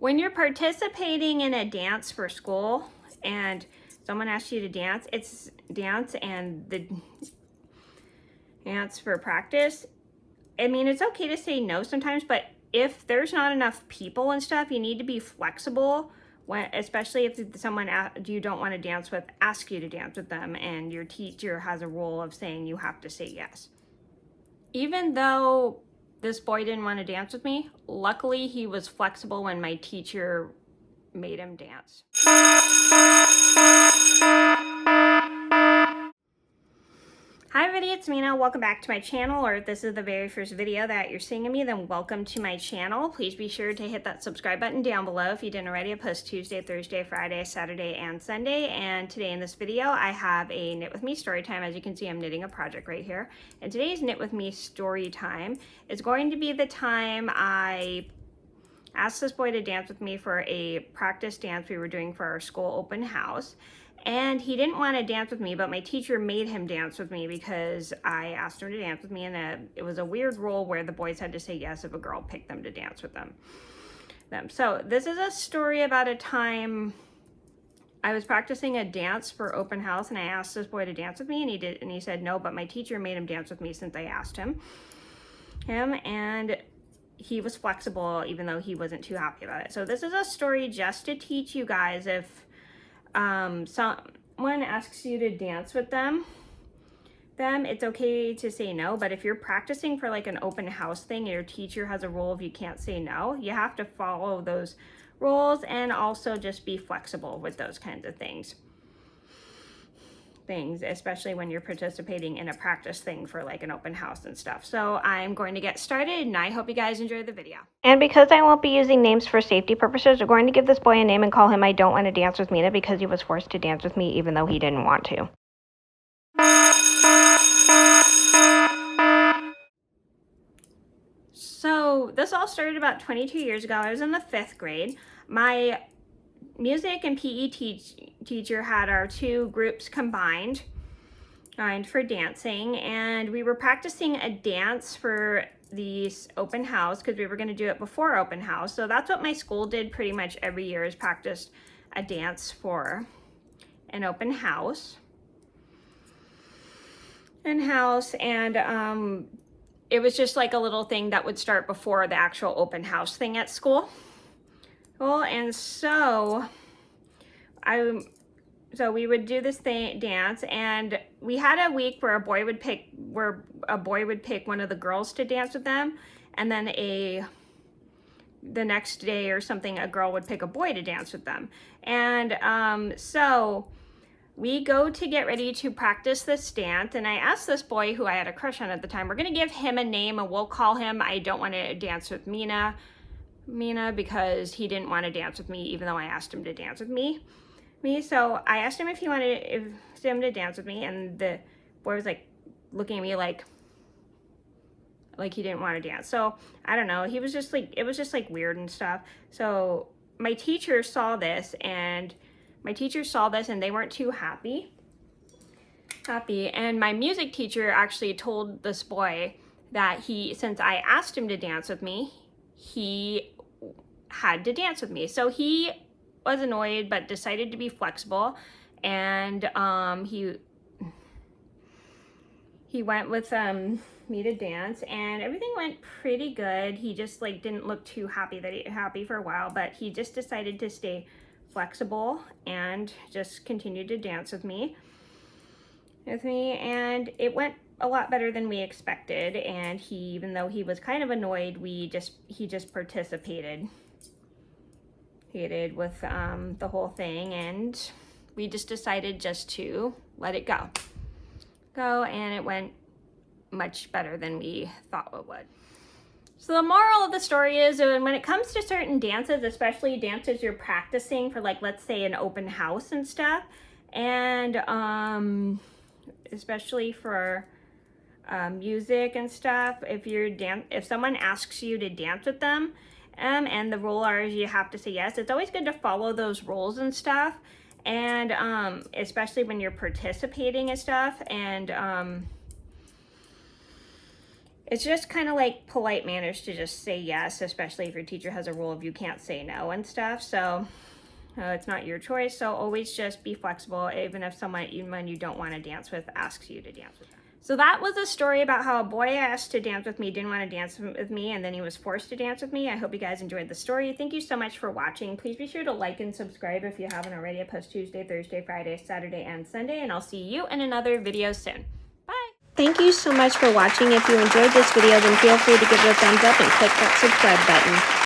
When you're participating in a dance for school and someone asks you to dance, it's dance and the dance for practice. I mean, it's okay to say no sometimes, but if there's not enough people and stuff, you need to be flexible, when, especially if someone you don't want to dance with asks you to dance with them and your teacher has a rule of saying you have to say yes. Even though this boy didn't want to dance with me, luckily he was flexible when my teacher made him dance. Hi everybody, it's Mena. Welcome back to my channel, or if this is the very first video that you're seeing of me, then welcome to my channel. Please be sure to hit that subscribe button down below if you didn't already. I post Tuesday, Thursday, Friday, Saturday, and Sunday. And today in this video, I have a Knit With Me story time. As you can see, I'm knitting a project right here. And today's Knit With Me story time is going to be the time I asked this boy to dance with me for a practice dance we were doing for our school open house. And he didn't want to dance with me, but my teacher made him dance with me because I asked him to dance with me, and it was a weird rule where the boys had to say yes if a girl picked them to dance with them. So this is a story about a time I was practicing a dance for open house, and I asked this boy to dance with me, and he did, and he said no, but my teacher made him dance with me since I asked him. And he was flexible even though he wasn't too happy about it. So this is a story just to teach you guys, if someone asks you to dance with them, it's okay to say no. But if you're practicing for like an open house thing and your teacher has a rule if you can't say no, you have to follow those rules and also just be flexible with those kinds of things, especially when you're participating in a practice thing for like an open house and stuff. So I'm going to get started, and I hope you guys enjoy the video. And because I won't be using names for safety purposes, we're going to give this boy a name and call him I Don't Want to Dance with Mena, because he was forced to dance with me even though he didn't want to. So this all started about 22 years ago. I was in the 5th grade. My music and PE teacher had our two groups combined for dancing, and we were practicing a dance for the open house because we were going to do it before open house. So that's what my school did pretty much every year, is practiced a dance for an open house. And it was just like a little thing that would start before the actual open house thing at school. Well, and so we would do this dance, and we had a week where a boy would pick one of the girls to dance with them, and then the next day or something, a girl would pick a boy to dance with them. And so we go to get ready to practice this dance, and I asked this boy who I had a crush on at the time, we're gonna give him a name and we'll call him I Don't Want to Dance with Mena, because he didn't want to dance with me even though I asked him to dance with me. So I asked him if he wanted him to dance with me, and the boy was like looking at me like he didn't want to dance. So I don't know, he was just like, it was just like weird and stuff. So my teacher saw this, and they weren't too happy. And my music teacher actually told this boy that since I asked him to dance with me, he had to dance with me. So he was annoyed but decided to be flexible, and he went with me to dance, and everything went pretty good. He just like didn't look too happy for a while, but he just decided to stay flexible and just continued to dance with me, and it went a lot better than we expected. And even though he was kind of annoyed, he just participated with the whole thing, and we just decided just to let it go, and it went much better than we thought it would. So the moral of the story is, when it comes to certain dances, especially dances you're practicing for, like, let's say an open house and stuff, and especially for music and stuff, if someone asks you to dance with them, and the rule is you have to say yes, it's always good to follow those rules and stuff, and especially when you're participating and stuff, and It's just kind of like polite manners to just say yes, especially if your teacher has a rule of you can't say no and stuff. So it's not your choice. So always just be flexible, even if someone you don't want to dance with asks you to dance with them. So that was a story about how a boy I asked to dance with me didn't want to dance with me, and then he was forced to dance with me. I hope you guys enjoyed the story. Thank you so much for watching. Please be sure to like and subscribe if you haven't already. I post Tuesday, Thursday, Friday, Saturday, and Sunday, and I'll see you in another video soon. Bye! Thank you so much for watching. If you enjoyed this video, then feel free to give it a thumbs up and click that subscribe button.